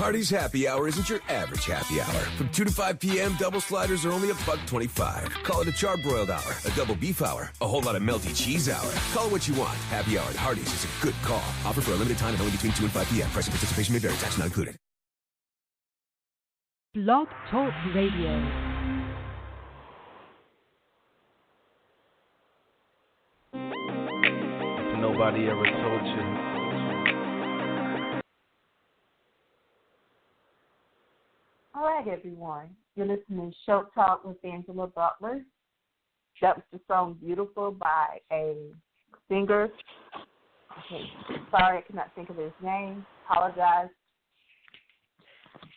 Hardee's Happy Hour isn't your average happy hour. From 2 to 5 p.m., double sliders are only $1.25. Call it a charbroiled hour, a double beef hour, a whole lot of melty cheese hour. Call it what you want. Happy Hour at Hardee's is a good call. Offer for a limited time and only between 2 and 5 p.m. Price and participation may vary. Tax not included. Blog Talk Radio. Nobody ever told you. All right, everyone. You're listening to Show Talk with Angela Butler. That was the song Beautiful by a singer. Okay, sorry, I cannot think of his name. Apologize.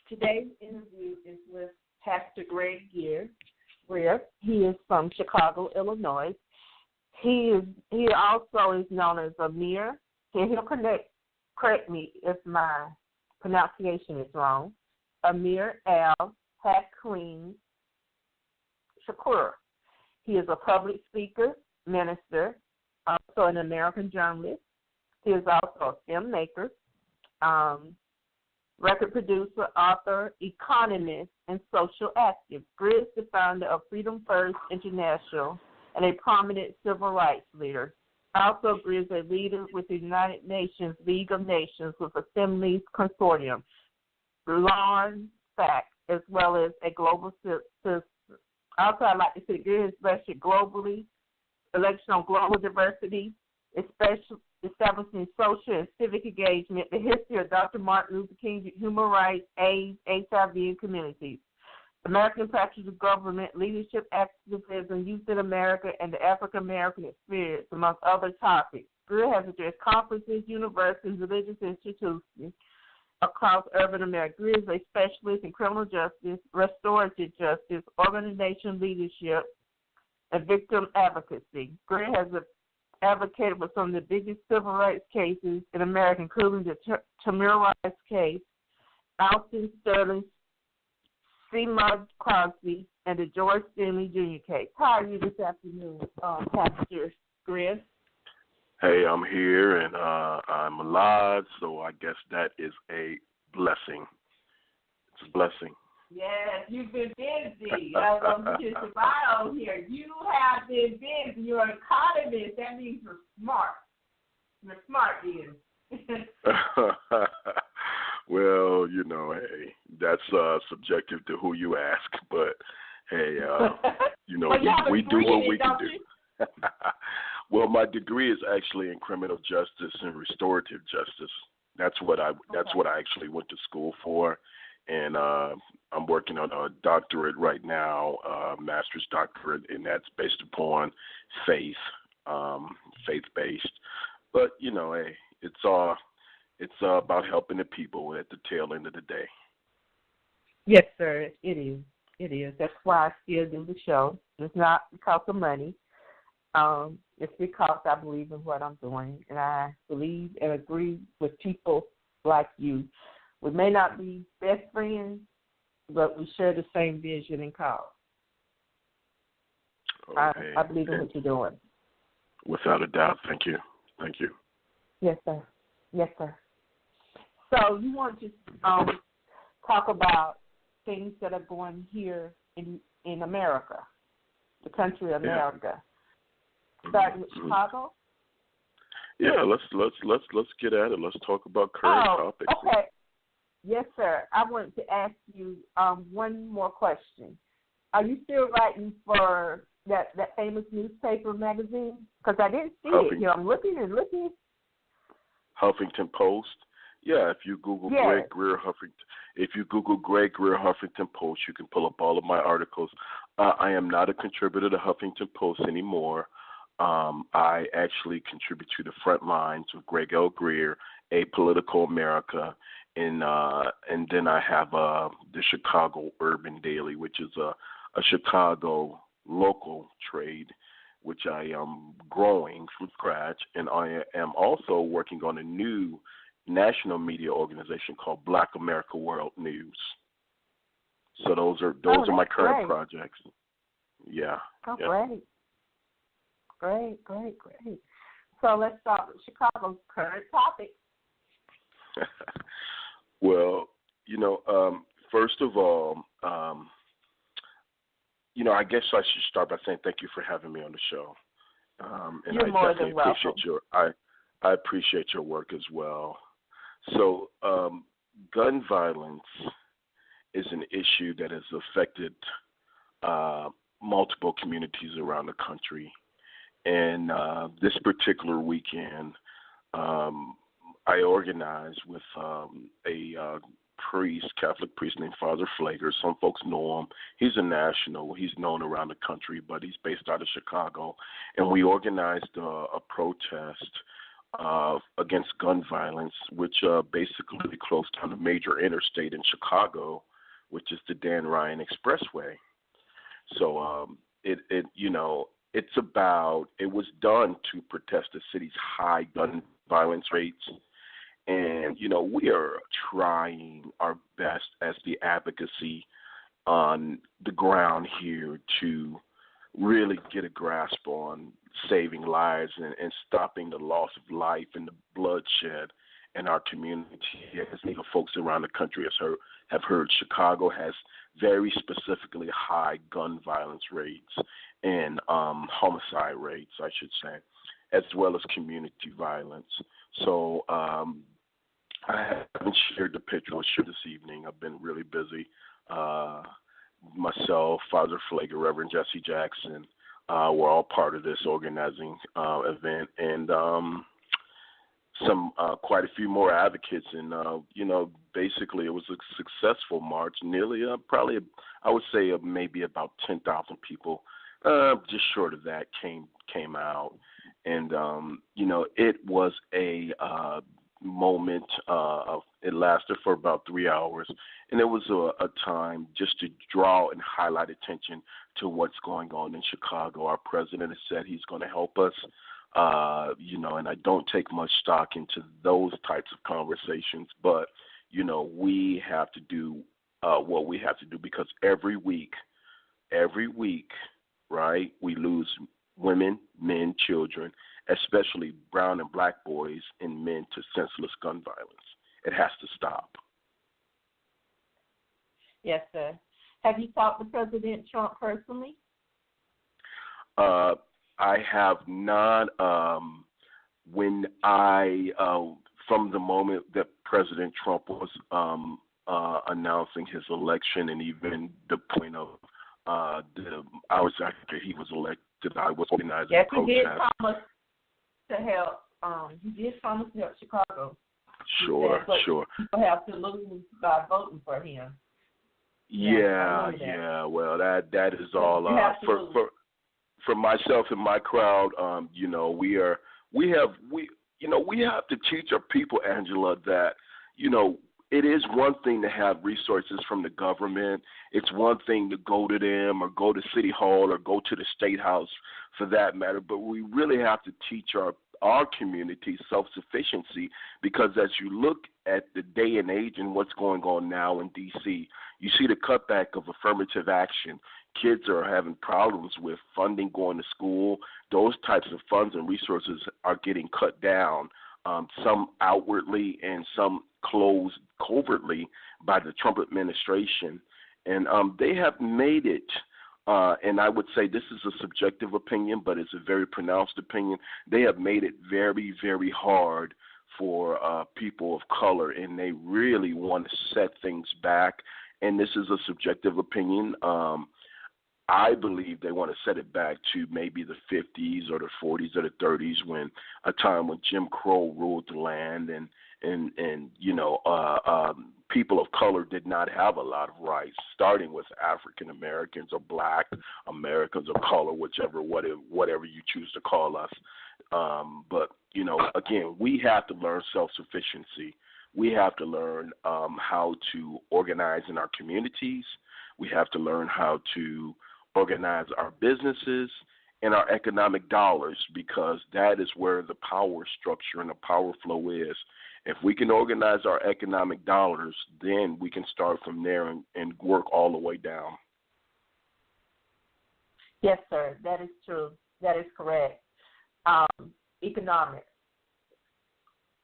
Today's interview is with Pastor GREER. He is from Chicago, Illinois. He also is known as Amir. And he'll correct me if my pronunciation is wrong. Amir Al-Hakim Shakur. He is a public speaker, minister, also an American journalist. He is also a filmmaker, record producer, author, economist, and social activist. GREER is the founder of Freedom First International and a prominent civil rights leader. Also, GREER is a leader with the United Nations League of Nations with Assemblies Consortium, Lawn Fact, as well as a global system. Also, I'd like to say GREER is lectured globally, election on global diversity, especially establishing social and civic engagement, the history of Dr. Martin Luther King, human rights, AIDS, HIV, and communities, American practice of government, leadership, activism, youth in America, and the African-American experience, among other topics. GREER has addressed conferences, universities, religious institutions across urban America. GREER is a specialist in criminal justice, restorative justice, organization leadership, and victim advocacy. GREER has advocated for some of the biggest civil rights cases in America, including the Tamir Rice case, Alton Sterling, Seymour Crosby, and the George Stanley Jr. case. How are you this afternoon, Pastor GREER? Hey, I'm here, and I'm alive, so I guess that is a blessing. It's a blessing. Yes, you've been busy. I was looking at your bio here. You have been busy. You're an economist. That means you're smart. You're smart, Ian. Well, hey, that's subjective to who you ask. But, hey, we do what we can do. Well, my degree is actually in criminal justice and restorative justice. That's what I actually went to school for. And I'm working on a doctorate right now, master's doctorate, and that's based upon faith-based. But, hey, it's about helping the people at the tail end of the day. Yes, sir, it is. It is. That's why I still do the show. It's not because of money. It's because I believe in what I'm doing, and I believe and agree with people like you. We may not be best friends, but we share the same vision and cause. Okay. I believe in what you're doing. Without a doubt. Thank you. Thank you. Yes, sir. Yes, sir. So you want to talk about things that are going here in America, the country of America. Starting with Chicago? Yeah, let's get at it. Let's talk about current topics. Okay. Yes, sir. I wanted to ask you one more question. Are you still writing for that famous newspaper magazine? Because I didn't see it here. I'm looking and looking. Huffington Post. Yeah, if you Google GREER Huffington Post, you can pull up all of my articles. I am not a contributor to Huffington Post anymore. I actually contribute to the front lines with Greg L. GREER, Apolitical America, and then I have the Chicago Urban Daily, which is a Chicago local trade, which I am growing from scratch, and I am also working on a new national media organization called Black America World News. So those are my current projects. Yeah. Oh, yeah. Great. So let's start with Chicago's current topic. Well, First of all, I guess I should start by saying thank you for having me on the show. And You're I more definitely than welcome. I appreciate your work as well. So, gun violence is an issue that has affected multiple communities around the country. And this particular weekend, I organized with a Catholic priest named Father Flager. Some folks know him. He's a national. He's known around the country, but he's based out of Chicago. And we organized a protest against gun violence, which basically closed down a major interstate in Chicago, which is the Dan Ryan Expressway. So it was done to protest the city's high gun violence rates. And, we are trying our best as the advocacy on the ground here to really get a grasp on saving lives and stopping the loss of life and the bloodshed in our community. As folks around the country have heard, Chicago has very specifically high gun violence rates and homicide rates, I should say, as well as community violence. So I haven't shared the picture this evening. I've been really busy. Myself, Father Flager, Reverend Jesse Jackson, we're all part of this organizing event, and quite a few more advocates. And basically, it was a successful march. Nearly, I would say maybe about 10,000 people, just short of that, came out, and it was a moment. It lasted for about 3 hours, and it was a time just to draw and highlight attention to what's going on in Chicago. Our president has said he's going to help us, and I don't take much stock into those types of conversations, but we have to do what we have to do, because every week, right, we lose women, men, children, especially brown and black boys and men, to senseless gun violence. It has to stop. Yes, sir. Have you talked to President Trump personally? I have not. When from the moment that President Trump was announcing his election, and even the point of hours after he was elected, I was organizing a protest. Yes, he did promise to help. He did promise to help Chicago. Sure. People have to lose by voting for him. Yeah. Well, that is all for myself and my crowd. We have to teach our people, Angela, that it is one thing to have resources from the government. It's one thing to go to them or go to City Hall or go to the State House for that matter, but we really have to teach our community self-sufficiency, because as you look at the day and age and what's going on now in D.C., you see the cutback of affirmative action. Kids are having problems with funding going to school. Those types of funds and resources are getting cut down, some outwardly and some closed covertly by the Trump administration. And they have made it, and I would say this is a subjective opinion, but it's a very pronounced opinion. They have made it very, very hard for people of color, and they really want to set things back. And this is a subjective opinion. I believe they want to set it back to maybe the 50s or the 40s or the 30s, when a time when Jim Crow ruled the land, and people of color did not have a lot of rights, starting with African Americans or Black Americans or color, whatever you choose to call us. But again, we have to learn self-sufficiency. We have to learn how to organize in our communities. We have to learn how to organize our businesses and our economic dollars, because that is where the power structure and the power flow is. If we can organize our economic dollars, then we can start from there and work all the way down. Yes, sir. That is true. That is correct. Economics.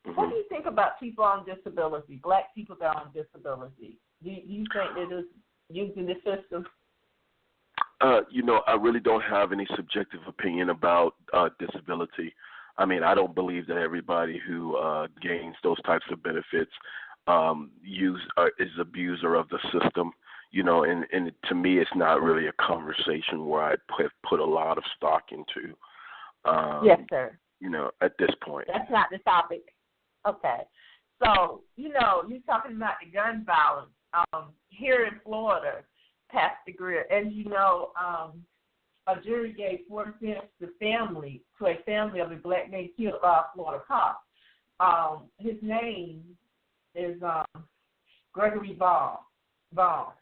What do you think about people on disability, black people that are on disability? Do you think they're just using the system? I really don't have any subjective opinion about disability. I mean, I don't believe that everybody who gains those types of benefits is abuser of the system. And to me, it's not really a conversation where I put a lot of stock into. Yes, sir. At this point. That's not the topic. Okay. So, you're talking about the gun violence. Here in Florida, Pastor GREER, as you know, a jury gave 4 cents to a family of a black man killed by a Florida cop. His name is Gregory Vaughn, Daughan.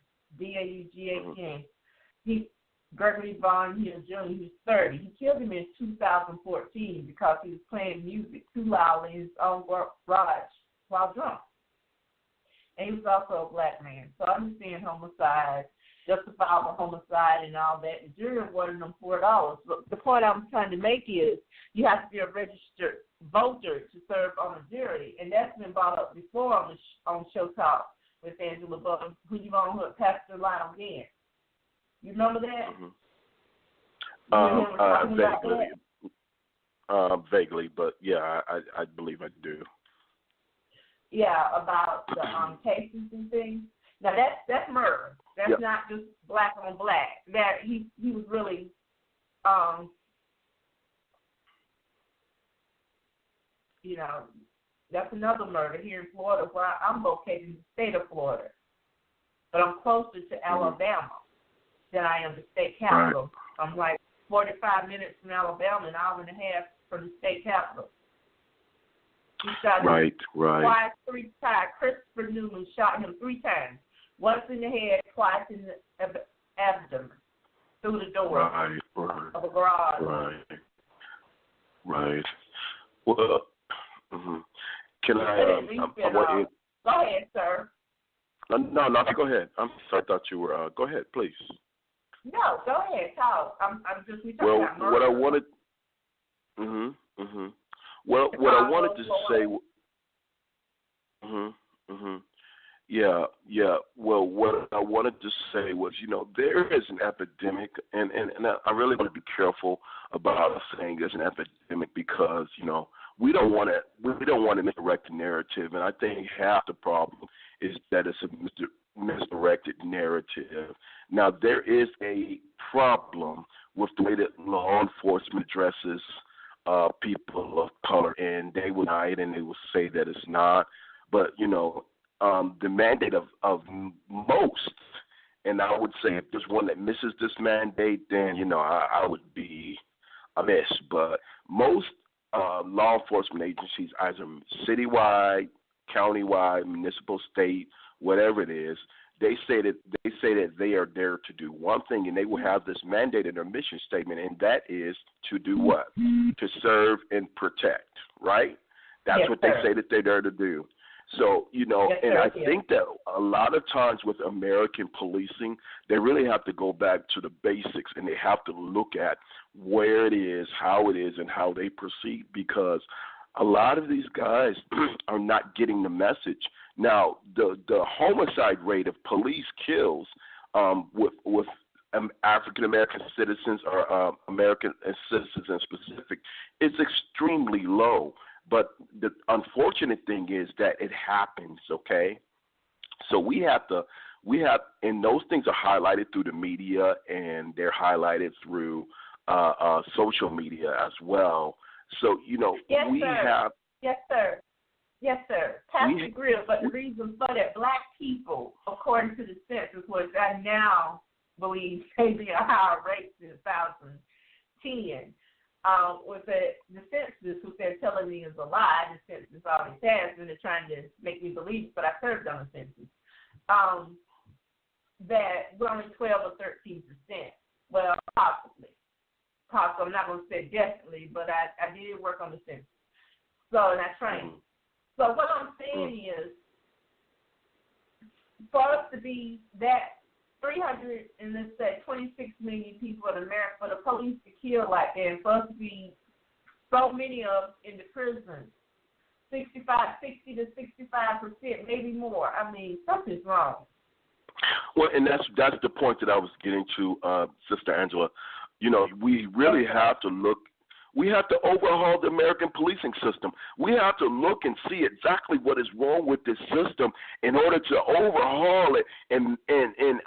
Gregory Vaughn Hill Jr., he was 30. He killed him in 2014 because he was playing music too loudly in his own garage while drunk. And he was also a black man. So I understand homicide, justifiable homicide and all that. The jury awarded them $4. But the point I'm trying to make is you have to be a registered voter to serve on a jury. And that's been brought up before on Show Talk with Angela Butler, who you on with Pastor Lionel Gann. You remember that? Vaguely, but yeah, I believe I do. Yeah, about the cases and things. Now that's murder. That's not just black on black. That he was really that's another murder here in Florida where I'm located in the state of Florida. But I'm closer to Alabama than I am the state capital. Right. I'm like 45 minutes from Alabama, an hour and a half from the state capital. He shot him twice, 3 times. Christopher Newman shot him 3 times. Once in the head, twice in the abdomen, through the door of a garage. Right. Well, can I? Go ahead, sir. No, go ahead. I thought you were. Go ahead, please. No, go ahead. Talk. I'm just. We talking about murder. What I wanted. Well, what I wanted to say. Yeah. Well, what I wanted to say was, there is an epidemic, and I really want to be careful about saying there's an epidemic because, we don't want to misdirect the narrative, and I think half the problem is that it's a misdirected narrative. Now, there is a problem with the way that law enforcement addresses people of color, and they will deny it and they will say that it's not. But, the mandate of most, and I would say if there's one that misses this mandate, then, I would be amiss. But most law enforcement agencies, either citywide, countywide, municipal, state, whatever it is, they say that they are there to do one thing, and they will have this mandate in their mission statement, and that is to do what? To serve and protect, right? That's what they say that they're there to do. So, I think that a lot of times with American policing, they really have to go back to the basics, and they have to look at where it is, how it is, and how they proceed, because a lot of these guys are not getting the message. Now, the homicide rate of police kills with African American citizens or American citizens in specific is extremely low. But the unfortunate thing is that it happens. Okay, so we have, and those things are highlighted through the media, and they're highlighted through social media as well. So have. Yes, sir. Yes, sir. Pastor GREER, but the reason for that, black people, according to the census, which I now believe may be a higher rate than 2010, was that the census, which they're telling me is a lie, the census always has, and they're trying to make me believe it, but I served on the census, that we're only 12 or 13%. Well, possibly. I'm not going to say definitely, but I did work on the census. So, and I trained. So what I'm saying is, for us to be that 300 and let's say 26 million people in America, for the police to kill like that, and for us to be so many of in the prisons, 60 to 65%, maybe more. I mean, something's wrong. Well, and that's the point that I was getting to, Sister Angela. You know, we really have to look. We have to overhaul the American policing system. We have to look and see exactly what is wrong with this system in order to overhaul it. And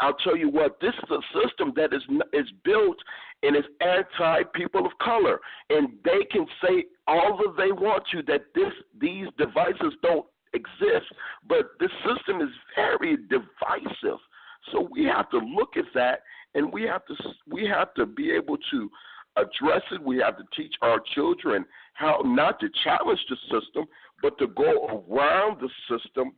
I'll tell you what, this is a system that is built and is anti-people of color. And they can say all that they want to, that these devices don't exist, but this system is very divisive. So we have to look at that, and we have to be able to address it. We have to teach our children how not to challenge the system, but to go around the system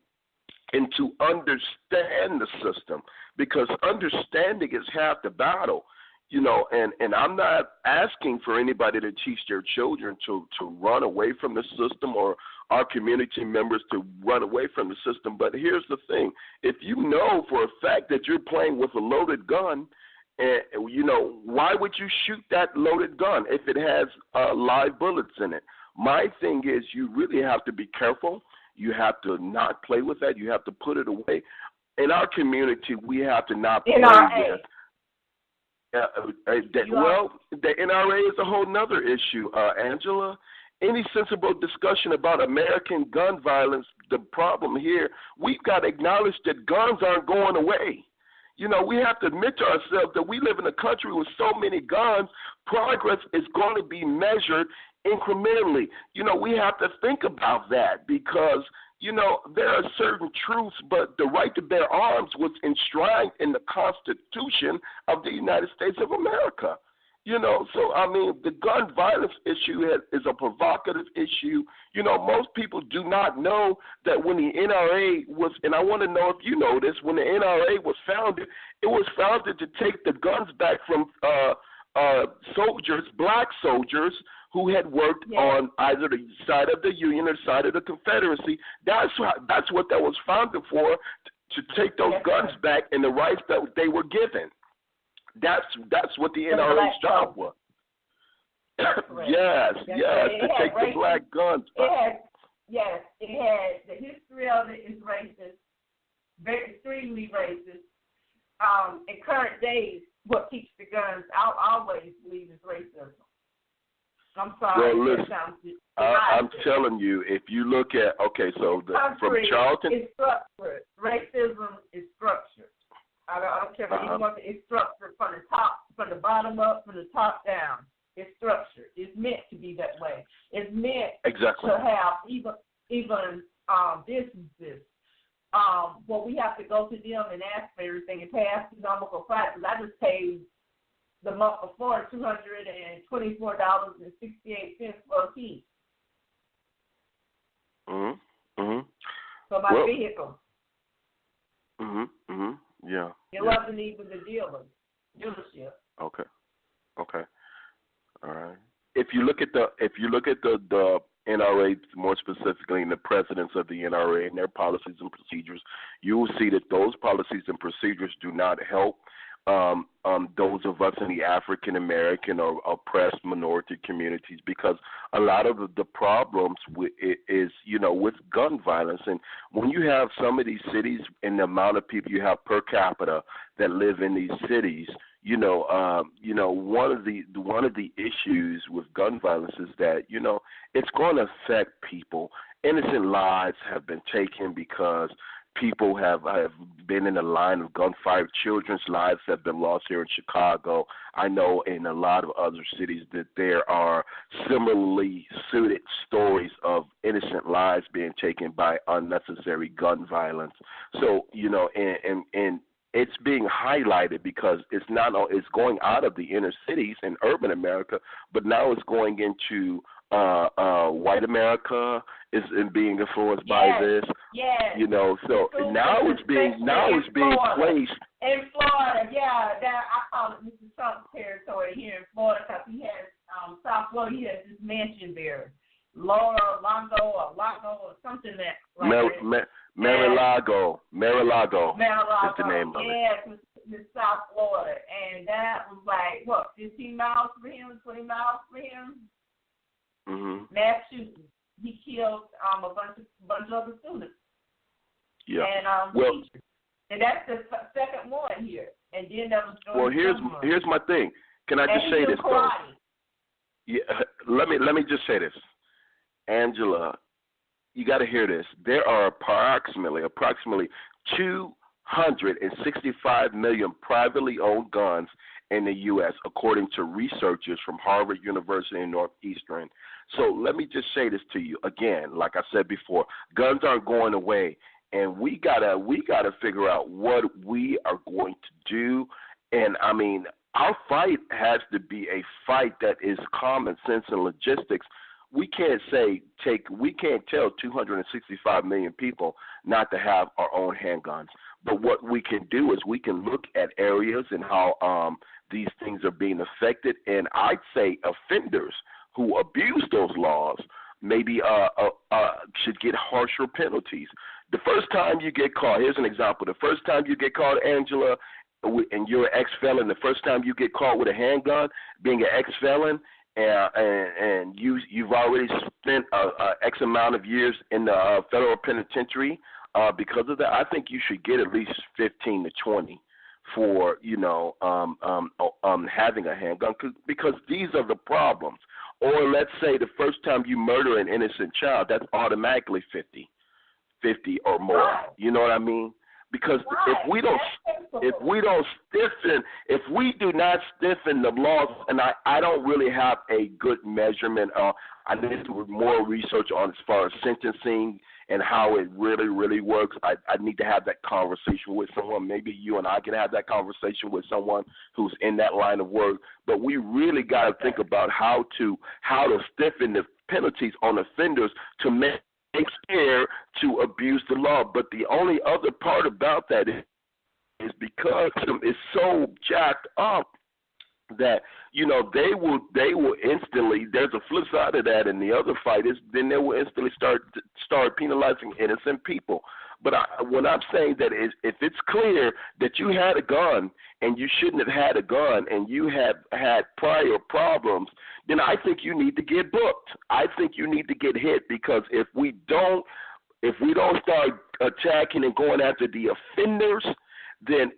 and to understand the system, because understanding is half the battle. You know, and I'm not asking for anybody to teach their children to run away from the system, or our community members to run away from the system. But here's the thing. If you know for a fact that you're playing with a loaded gun, and, you know, why would you shoot that loaded gun if it has live bullets in it? My thing is, you really have to be careful. You have to not play with that. You have to put it away. In our community, we have to not play with. Well, the NRA is a whole nother issue, Angela. Any sensible discussion about American gun violence, the problem here, we've got to acknowledge that guns aren't going away. You know, we have to admit to ourselves that we live in a country with so many guns, progress is going to be measured incrementally. You know, we have to think about that because, you know, there are certain truths, but the right to bear arms was enshrined in the Constitution of the United States of America. You know, so, I mean, the gun violence issue is a provocative issue. You know, most people do not know that when the NRA was, and I want to know if you know this, when the NRA was founded, it was founded to take the guns back from soldiers, black soldiers, who had worked on either the side of the Union or side of the Confederacy. That's what that was founded for, to take those guns back and the rights that they were given. That's what the NRA's job was. Yes, to take the black guns back. It had the history of it is racist, very extremely racist. In current days, what keeps the guns out, I always believe, is racism. I'm sorry. Well, listen, I'm telling you, if you look at, from Charlton. It's structured. Racism is structured. I don't care what you want. It's structured from the top, from the bottom up, from the top down. It's structured. It's meant to be that way. It's meant to have even businesses. Well, we have to go to them and ask for everything and pay astronomical prices. I just paid the month before $224.68 for a key. For my vehicle. Yeah. It wasn't even the dealership. Okay. All right. If you look at the NRA, more specifically, and the presidents of the NRA and their policies and procedures, you will see that those policies and procedures do not help those of us in the African American or oppressed minority communities, because a lot of the problems is with gun violence. And when you have some of these cities and the amount of people you have per capita that live in these cities, one of the issues with gun violence is that it's going to affect people. Innocent lives have been taken because people have been in the line of gunfire. Children's lives have been lost here in Chicago. I know in a lot of other cities that there are similarly suited stories of innocent lives being taken by unnecessary gun violence. So, and it's being highlighted because it's going out of the inner cities in urban America, but now it's going into white America is being influenced by this. Yes. So now it's being placed in Florida. Yeah, I call it Mr. Trump's territory here in Florida because he has South Florida. He has this mansion there, Mar-a-Lago or something Mar-a-Lago is the name of it. Yes, in South Florida, and that was like 15 miles for him, 20 miles for him. Mass shooting. he killed a bunch of other students. Yeah. And teachers. And that's the second one here. And then there was here's my thing. Can I just say this though? Yeah. Let me just say this, Angela. You got to hear this. There are approximately 265 million privately owned guns in the U.S., according to researchers from Harvard University and Northeastern. So let me just say this to you again. Like I said before, guns aren't going away, and we gotta figure out what we are going to do. And I mean, our fight has to be a fight that is common sense and logistics. We can't tell 265 million people not to have our own handguns. But what we can do is we can look at areas and how these things are being affected. And I'd say offenders who abuse those laws maybe should get harsher penalties. The first time you get caught, here's an example. The first time you get caught, Angela, and you're an ex-felon, the first time you get caught with a handgun, being an ex-felon, and you've already spent X amount of years in the federal penitentiary because of that, I think you should get at least 15 to 20 for having a handgun because these are the problems. Or let's say the first time you murder an innocent child, that's automatically 50 or more. Right. You know what I mean? Because if we do not stiffen the laws, and I don't really have a good measurement. I need to do more research on as far as sentencing and how it really, really works. I need to have that conversation with someone. Maybe you and I can have that conversation with someone who's in that line of work. But we really got to think about how to stiffen the penalties on offenders to make fair to abuse the law. But the only other part about that is because it's so jacked up that they will instantly. There's a flip side of that, and the other fight is then they will instantly start penalizing innocent people. But what I'm saying that is, if it's clear that you had a gun and you shouldn't have had a gun and you have had prior problems, then I think you need to get booked. I think you need to get hit, because if we don't start attacking and going after the offenders, then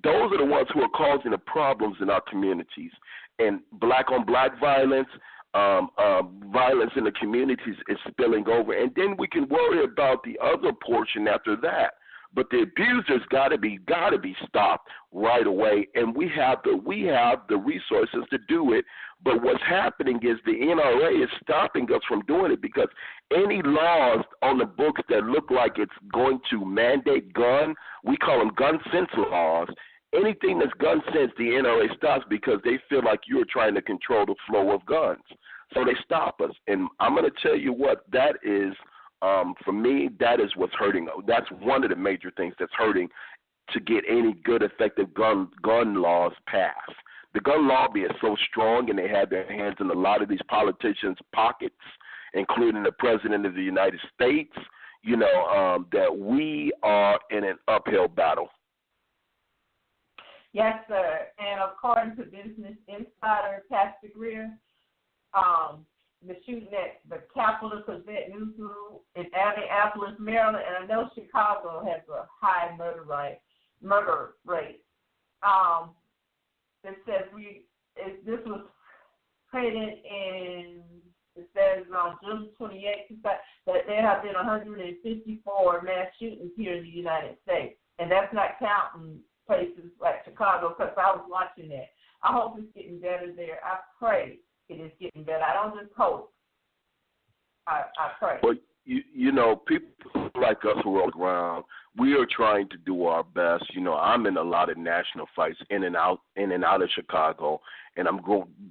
those are the ones who are causing the problems in our communities. And black-on-black violence, violence in the communities is spilling over. And then we can worry about the other portion after that. But the abusers gotta be stopped right away, and we have the resources to do it. But what's happening is the NRA is stopping us from doing it, because any laws on the books that look like it's going to mandate we call them gun sense laws. Anything that's gun sense, the NRA stops, because they feel like you're trying to control the flow of guns. So they stop us. And I'm going to tell you what that is. For me, that is what's hurting. That's one of the major things that's hurting to get any good, effective gun laws passed. The gun lobby is so strong, and they have their hands in a lot of these politicians' pockets, including the President of the United States, that we are in an uphill battle. Yes, sir. And according to Business Insider, Pastor GREER, the shooting at the Capitol Gazette newsroom in Annapolis, Maryland, and I know Chicago has a high murder rate. It says this was printed in, it says on June 28th, that there have been 154 mass shootings here in the United States, and that's not counting places like Chicago, because I was watching that. I hope it's getting better there. I pray it is getting better. I don't just hope. I pray. Well, people like us who are on the ground, we are trying to do our best. I'm in a lot of national fights in and out of Chicago, and I'm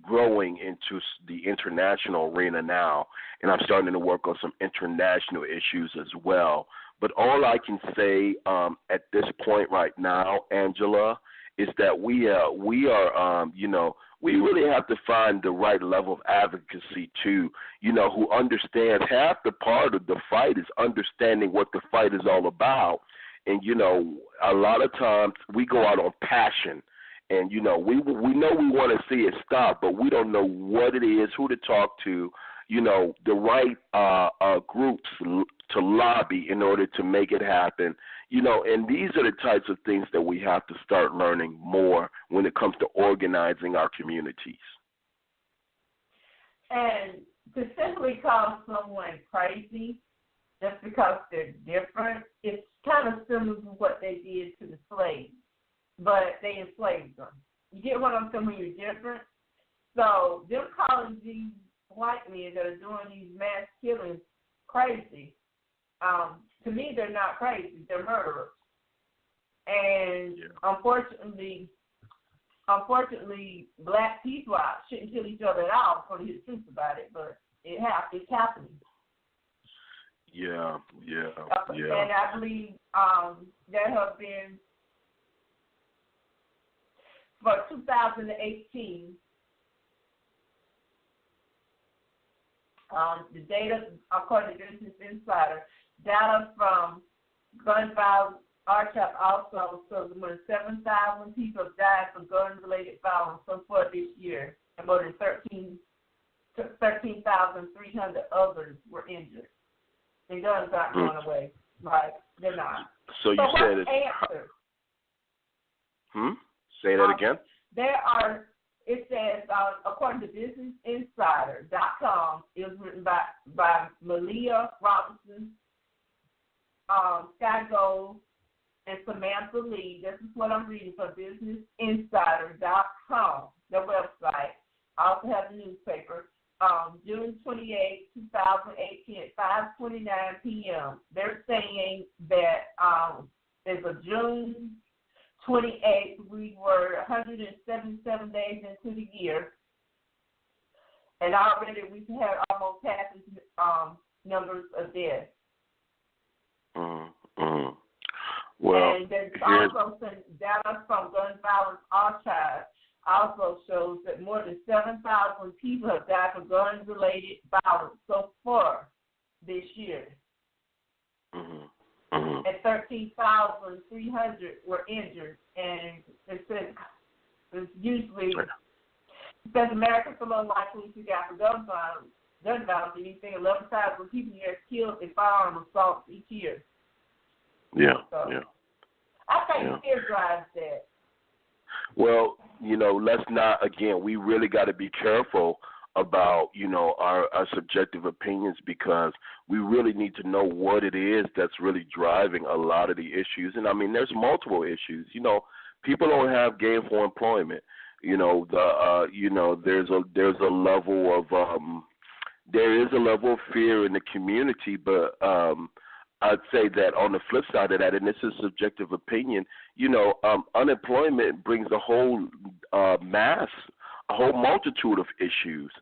growing into the international arena now, and I'm starting to work on some international issues as well. But all I can say at this point right now, Angela, is that we really have to find the right level of advocacy too, who understands half the part of the fight is understanding what the fight is all about. And, a lot of times we go out on passion, and, we know we want to see it stop, but we don't know what it is, who to talk to, the right groups to lobby in order to make it happen. And these are the types of things that we have to start learning more when it comes to organizing our communities. And to simply call someone crazy just because they're different, it's kind of similar to what they did to the slaves, but they enslaved them. You get what I'm saying when you're different? So them calling these white men that are doing these mass killings crazy, to me they're not crazy, they're murderers. And unfortunately, black people shouldn't kill each other at all, for the truth about it, but it's happening. Yeah. And I believe there have been, for 2018, the data, according to Business Insider, data from gun violence archive also shows more than 7,000 people have died from gun-related violence so far this year, and more than 13,300 others were injured. And guns aren't going away, right? They're not. So you said it's answer? Say that again. It says, according to BusinessInsider.com, it was written by Malia Robinson, Sky Gold, and Samantha Lee. This is what I'm reading from BusinessInsider.com, their website. I also have the newspaper. June 28, 2018 at 5:29 p.m. They're saying that as of June 28th, we were 177 days into the year, and already we've had almost half as numbers of deaths. Well, and there's also some data from Gun Violence Archive also shows that more than 7,000 people have died from gun-related violence so far this year. And 13,300 were injured. And it says Americans are more likely to die from gun violence than anything. 11,000 people here killed in firearm assaults each year. I think fear drives that. Well, let's not, again, we really got to be careful about, our subjective opinions, because we really need to know what it is that's really driving a lot of the issues. And, I mean, there's multiple issues. People don't have gainful employment. There's a level of there is a level of fear in the community, but I'd say that on the flip side of that, and this is subjective opinion, unemployment brings a whole multitude of issues.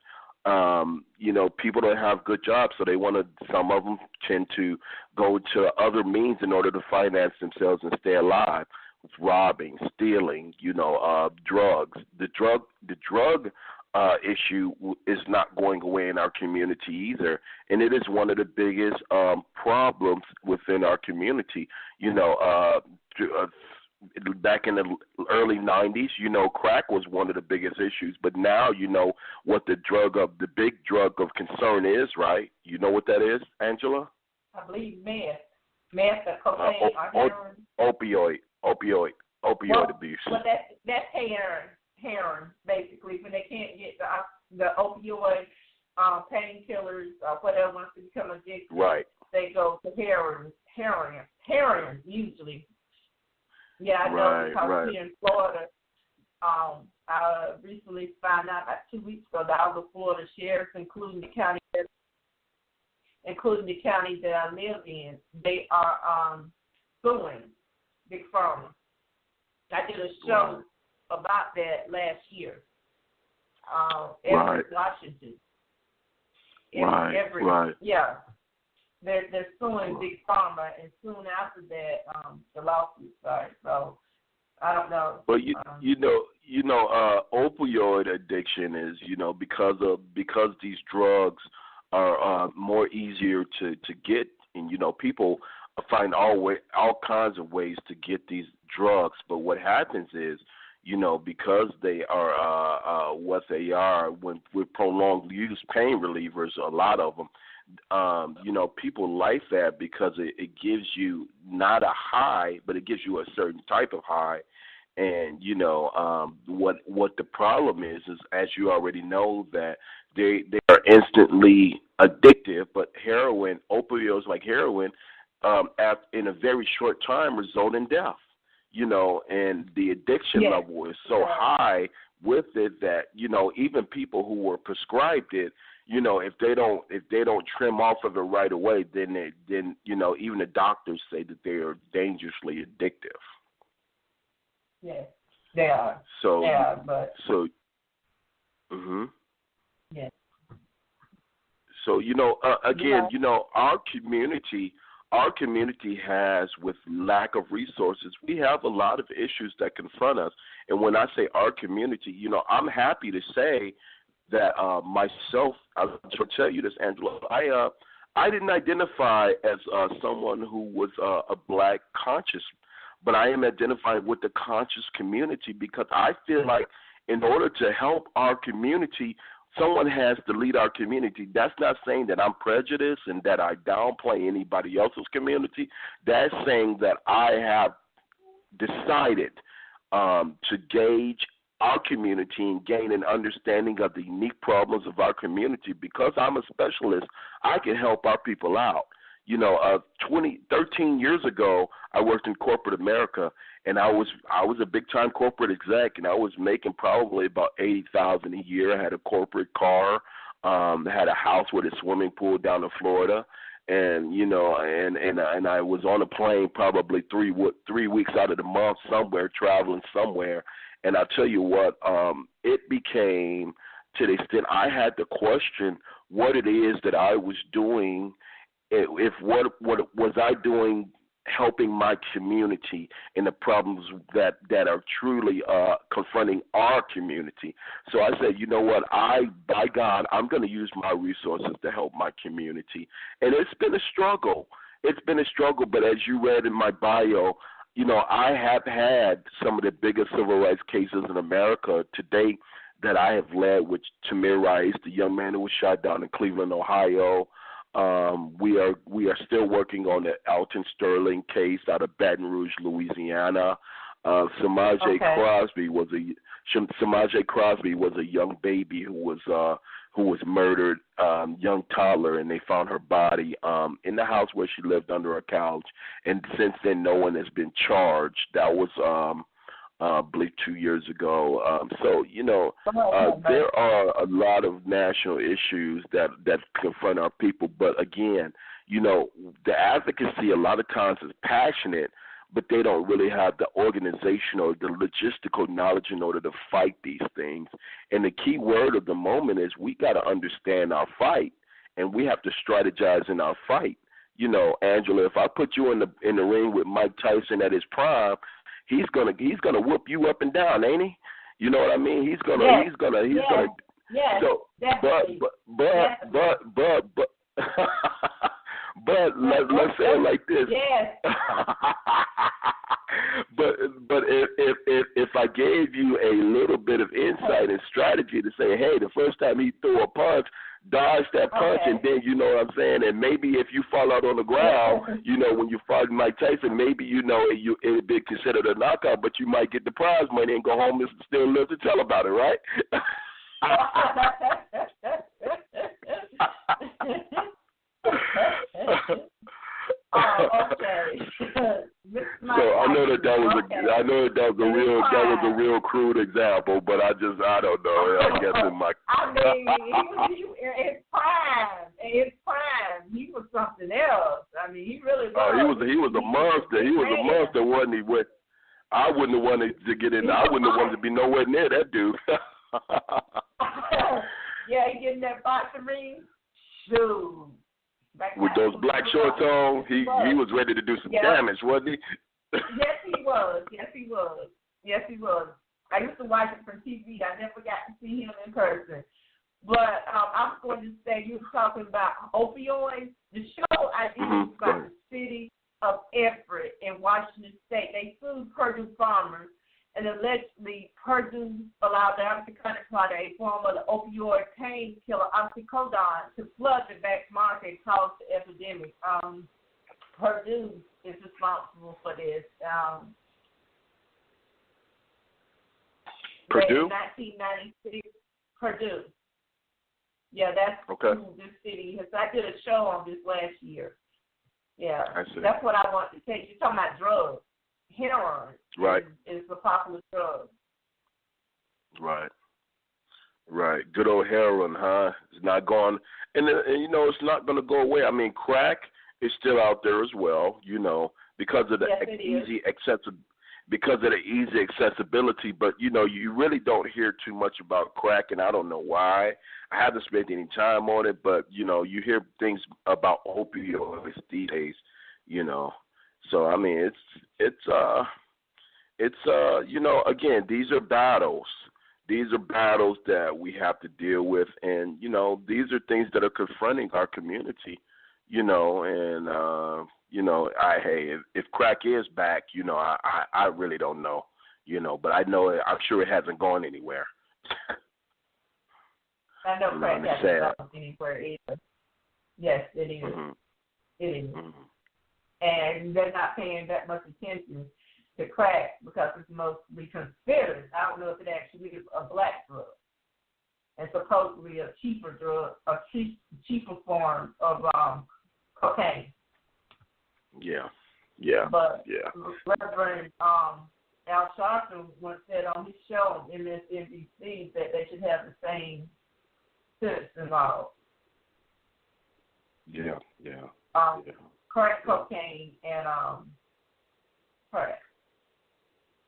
People don't have good jobs, so some of them tend to go to other means in order to finance themselves and stay alive. It's robbing, stealing, drugs. The drug issue is not going away in our community either, and it is one of the biggest problems within our community. Back in the early 90s, crack was one of the biggest issues, but now what the big drug of concern is, right? You know what that is, Angela? I believe meth, or cocaine, or heroin. Opioid abuse. Well, that's heroin, basically, when they can't get the opioid painkillers or whatever wants to become addicted. Right. They go to heroin usually. Yeah, I know, because here in Florida, I recently found out about 2 weeks ago that all the Florida sheriffs, including the county that I live in, they are suing Big Pharma. I did a show about that last year. Everett, Washington. Right. Yeah. They're suing Big Pharma, and soon after that, the lawsuit started. So I don't know. But opioid addiction is because these drugs are more easier to get, and people find all kinds of ways to get these drugs. But what happens is, because they are what they are, when with prolonged use pain relievers, a lot of them, people like that because it gives you not a high, but it gives you a certain type of high. And, what the problem is, as you already know, that they are instantly addictive, but opioids like heroin, in a very short time result in death, and the addiction level is so high with it that, even people who were prescribed it, if they don't trim off of it right away, then even the doctors say that they are dangerously addictive. Yes, they are. Yes. So, again, our community has, with lack of resources, we have a lot of issues that confront us. And when I say our community, I'm happy to say that myself, I'll tell you this, Angela, I didn't identify as someone who was a black conscious, but I am identifying with the conscious community because I feel like in order to help our community, someone has to lead our community. That's not saying that I'm prejudiced and that I downplay anybody else's community. That's saying that I have decided to gauge our community and gain an understanding of the unique problems of our community. Because I'm a specialist, I can help our people out. 13 years ago, I worked in corporate America, and I was a big-time corporate exec, and I was making probably about $80,000 a year. I had a corporate car, had a house with a swimming pool down in Florida, and and I was on a plane probably 3 weeks out of the month somewhere, traveling somewhere. And I tell you what, it became, to the extent I had to question what it is that I was doing. If what was I doing helping my community in the problems that are truly confronting our community. So I said, you know what, by God, I'm going to use my resources to help my community. And it's been a struggle. But as you read in my bio, I have had some of the biggest civil rights cases in America to date that I have led, which Tamir Rice, the young man who was shot down in Cleveland, Ohio. We are still working on the Alton Sterling case out of Baton Rouge, Louisiana. Samaje Crosby was a young baby who was murdered, young toddler, and they found her body in the house where she lived under a couch. And since then, no one has been charged. That was I believe 2 years ago. There are a lot of national issues that confront our people. But again, the advocacy a lot of times is passionate, but they don't really have the organizational, the logistical knowledge in order to fight these things. And the key word of the moment is we got to understand our fight, and we have to strategize in our fight. Angela, if I put you in the ring with Mike Tyson at his prime, he's gonna whoop you up and down, ain't he? You know what I mean? He's gonna. Yes, so, definitely. but let's say it like this. Yes. But if I gave you a little bit of insight and strategy to say, hey, the first time he threw a punch, dodge that punch, and then you know what I'm saying, and maybe if you fall out on the ground, when you fight Mike Tyson, maybe it'd be considered a knockout, but you might get the prize money and go home and still live to tell about it, right? Okay. So I know that was a real crude example, but I don't know. I guess in my. I mean, he in his prime, he was something else. I mean, he really was. Oh, he was a monster. He was a monster, wasn't he? I wouldn't have wanted to get in. I wouldn't have wanted to be nowhere near that dude. Yeah, he get in that boxing ring. Shoot. With those black shorts on, he was ready to do some damage, wasn't he? Yes, he was. I used to watch it from TV. I never got to see him in person. But I'm going to say, you were talking about opioids. The show I did was about the city of Everett in Washington State. They sued Purdue farmers, And allegedly, Purdue allowed the Oxycontin product, a form of the opioid painkiller oxycodone, to flood the black market and cause the epidemic. Purdue is responsible for this. Purdue? In 1996, Purdue. Yeah, that's okay. who this city has. I did a show on this last year. Yeah, I see. That's what I want to take. You're talking about drugs. Heroin right. is a popular drug. Right. Right. Good old heroin, huh? It's not going, and it's not going to go away. I mean, crack is still out there as well, because of the easy accessibility. But you really don't hear too much about crack, and I don't know why. I haven't spent any time on it, but you hear things about opioids these days, So I mean, again, these are battles. These are battles that we have to deal with, and these are things that are confronting our community, and hey, if crack is back, I really don't know, but I'm sure it hasn't gone anywhere. I know crack hasn't gone anywhere either. Yes, it is. Mm-hmm. It is. Mm-hmm. And they're not paying that much attention to crack because it's mostly considered, I don't know if it actually is a black drug, and supposedly a cheaper drug, a cheaper form of cocaine. Yeah. But yeah. Reverend Al Sharpton once said on his show, MSNBC, that they should have the same sentence involved. Yeah. Crack cocaine and crack.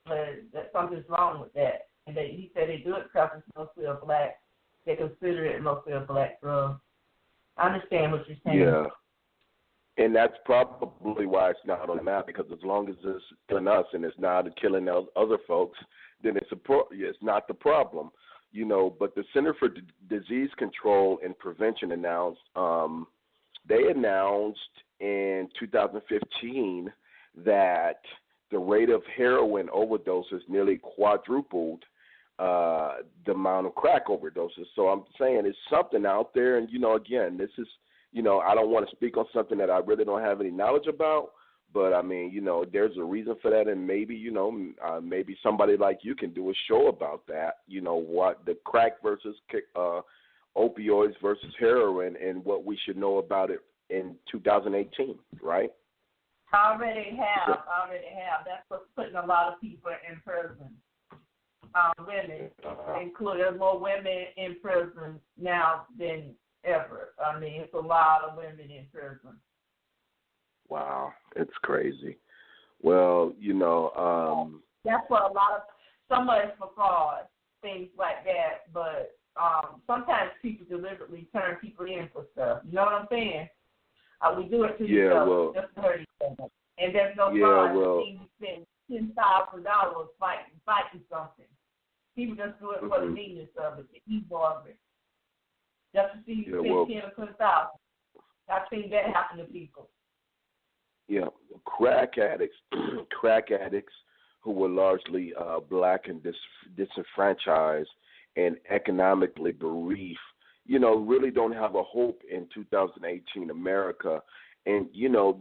But something's wrong with that. And he said they do it because it's mostly a black. They consider it mostly a black drug. I understand what you're saying. Yeah. And that's probably why it's not on the map, because as long as it's killing us and it's not killing other folks, then it's not the problem. But the Center for Disease Control and Prevention announced in 2015 that the rate of heroin overdoses nearly quadrupled the amount of crack overdoses. So I'm saying it's something out there, and again, this is I don't want to speak on something that I really don't have any knowledge about, but I mean there's a reason for that, and maybe maybe somebody like you can do a show about that. What the crack versus opioids versus heroin, and what we should know about it in 2018, right? I already have. That's what's putting a lot of people in prison. Women, including there's more women in prison now than ever. I mean, it's a lot of women in prison. Wow, it's crazy. Well, that's what some of it's for fraud, things like that. But sometimes people deliberately turn people in for stuff. You know what I'm saying? We do it to each other, just to hurt each other. And there's no fraud. You spend $10,000 fighting something. People just do it for the neatness of it, the evil of it. Just to see you spend 10 or 20,000. I've seen that happen to people. Yeah, crack addicts who were largely black and disenfranchised and economically bereaved, really don't have a hope in 2018 America. And,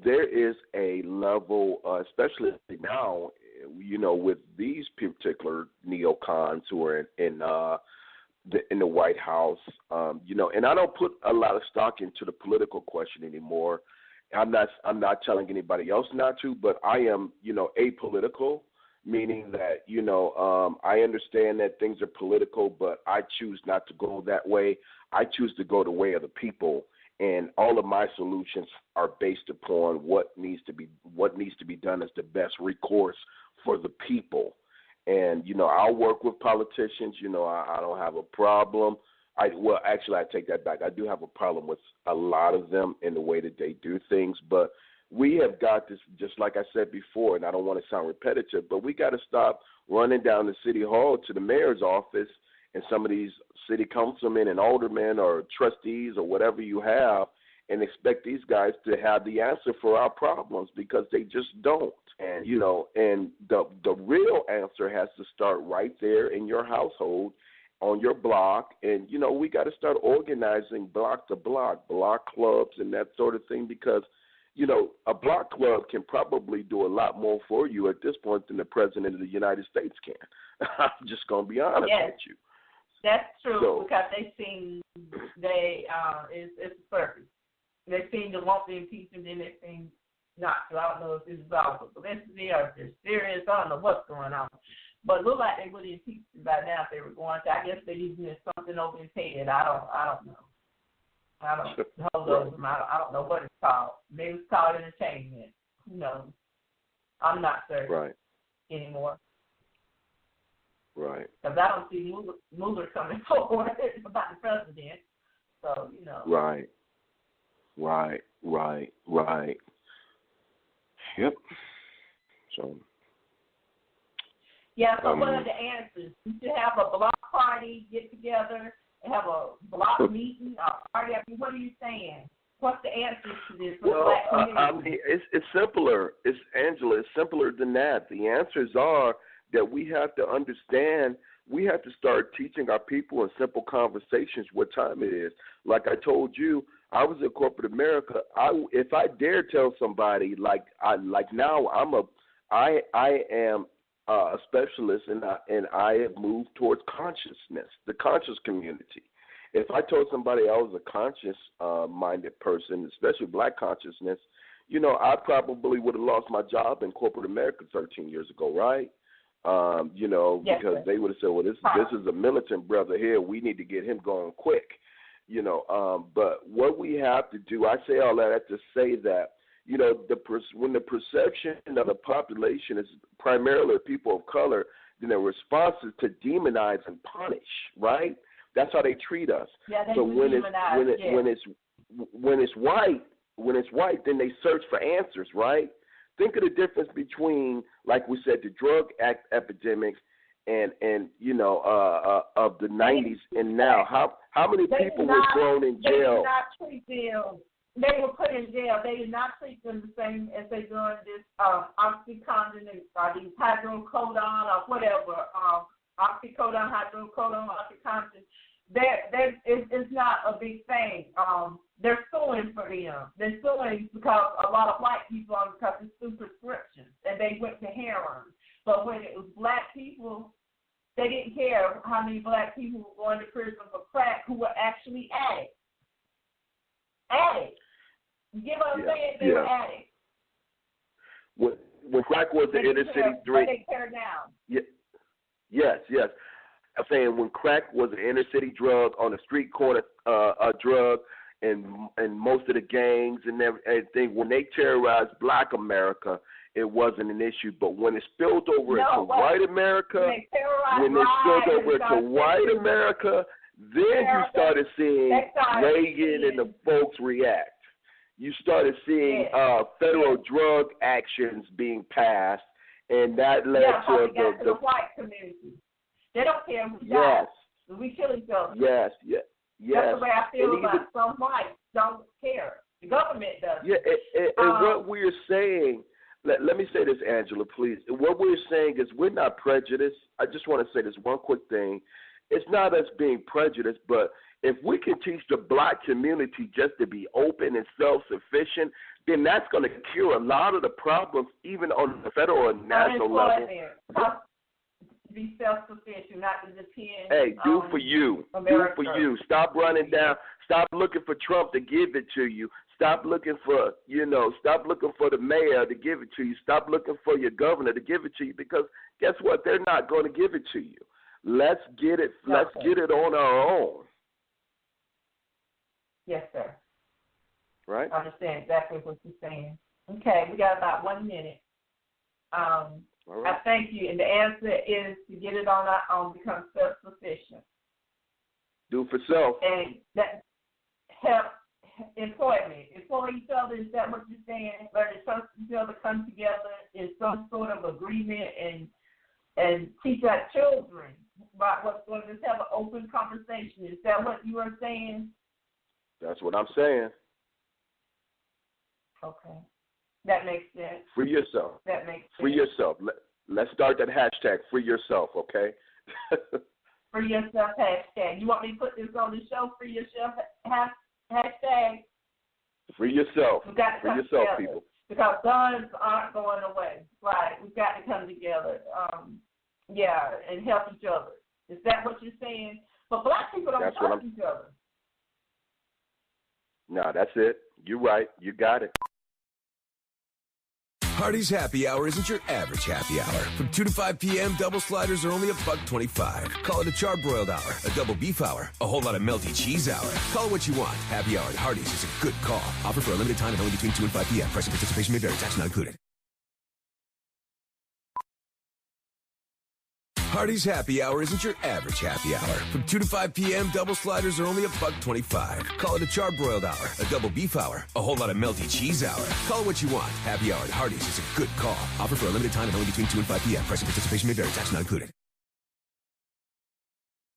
there is a level, especially now, with these particular neocons who are in the White House, and I don't put a lot of stock into the political question anymore. I'm not telling anybody else not to, but I am, apolitical, meaning that, I understand that things are political, but I choose not to go that way. I choose to go the way of the people, and all of my solutions are based upon what needs to be done as the best recourse for the people. And, I'll work with politicians. I don't have a problem. I take that back. I do have a problem with a lot of them in the way that they do things, but we have got this, just like I said before, and I don't want to sound repetitive, but we got to stop running down the city hall to the mayor's office and some of these city councilmen and aldermen or trustees or whatever you have, and expect these guys to have the answer for our problems, because they just don't. And, and the real answer has to start right there in your household, on your block. And, we got to start organizing block to block clubs and that sort of thing, because, a block club can probably do a lot more for you at this point than the President of the United States can. I'm just going to be honest with you. That's true, because it's perfect. They seem to want the impeachment, and they seem not. So I don't know if it's about publicity or if they're serious. I don't know what's going on. But it looked like they would impeach them by now if they were going to. I guess they're using something over his head. I don't know. I don't know what it's called. Maybe it's called entertainment. Who knows? I'm not certain anymore. Right. Because I don't see Mueller coming forward about the president. So, Right. Yep. So. Yeah, so what are the answers? We should have a block party, get together, and have a block meeting, a party. I mean, what are you saying? What's the answers to this? It's simpler. Angela, it's simpler than that. The answers are that we have to understand, we have to start teaching our people in simple conversations what time it is. Like I told you, I was in corporate America. If I dare tell somebody, I am a specialist, and I have moved towards consciousness, the conscious community. If I told somebody I was a conscious-minded person, especially black consciousness, I probably would have lost my job in corporate America 13 years ago, right? Because they would have said, well, this is a militant brother here. We need to get him going quick, But what we have to do, I say all that to say that, when the perception of the population is primarily people of color, then the response is to demonize and punish, right? That's how they treat us. Yeah, so when it's white, then they search for answers, right? Think of the difference between, like we said, the drug epidemics and of the 90s and now. How many people were thrown in jail? They did not treat them. They were put in jail. They did not treat them the same as they do in this OxyContin or these hydrocodone or whatever. Oxycodone, hydrocodone, OxyContin. It's not a big thing. They're suing for them. They're suing because a lot of white people are because it's through prescriptions, and they went to heroin. But when it was black people, they didn't care how many black people were going to prison for crack who were actually addicts. You get what I'm saying? They were addicts. When crack was the inner city drink. They tear down. Yes. I'm saying when crack was an inner city drug, on a street corner drug, and most of the gangs and everything, when they terrorized black America, it wasn't an issue. But when it spilled over into white America, then you started seeing Reagan and the folks react. You started seeing federal drug actions being passed, and that led to the white community. They don't care who dies. We kill each other. Yes. That's the way I feel about some whites. Don't care. The government does. Yeah, and what we're saying, let me say this, Angela, please. What we're saying is we're not prejudiced. I just want to say this one quick thing. It's not us being prejudiced, but if we can teach the black community just to be open and self-sufficient, then that's going to cure a lot of the problems, even on the federal and national level. Be self-sufficient, not to depend. Hey, do for you. America. Do for you. Stop running down. Stop looking for Trump to give it to you. Stop looking for, stop looking for the mayor to give it to you. Stop looking for your governor to give it to you, because guess what? They're not going to give it to you. Let's get it. Let's get it on our own. Yes, sir. Right? I understand exactly what you're saying. Okay, we got about 1 minute. All right. I thank you, and the answer is to get it on our own, become self-sufficient. Do for self. And that help employment. Employ each other, is that what you're saying? Learn to trust each other, come together in some sort of agreement, and teach our children about what's going on. Just have an open conversation. Is that what you are saying? That's what I'm saying. Okay. That makes sense. Free yourself. That makes sense. Free yourself. Let's start that hashtag, free yourself, okay? Free yourself hashtag. You want me to put this on the show, free yourself hashtag? Free yourself. We've got to free come yourself, together. people. Because guns aren't going away. Right. We've got to come together. And help each other. Is that what you're saying? But black people don't help each other. No, that's it. You're right. You got it. Hardy's Happy Hour isn't your average happy hour. From 2 to 5 p.m., double sliders are only $1.25. Call it a charbroiled hour, a double beef hour, a whole lot of melty cheese hour. Call it what you want. Happy Hour at Hardy's is a good call. Offer for a limited time and only between 2 and 5 p.m. Price and participation may vary. Tax not included. Hardy's Happy Hour isn't your average happy hour. From 2 to 5 p.m., double sliders are only $1.25. Call it a charbroiled hour, a double beef hour, a whole lot of melty cheese hour. Call it what you want. Happy Hour at Hardy's is a good call. Offer for a limited time and only between 2 and 5 p.m. Price and participation may vary. Tax not included.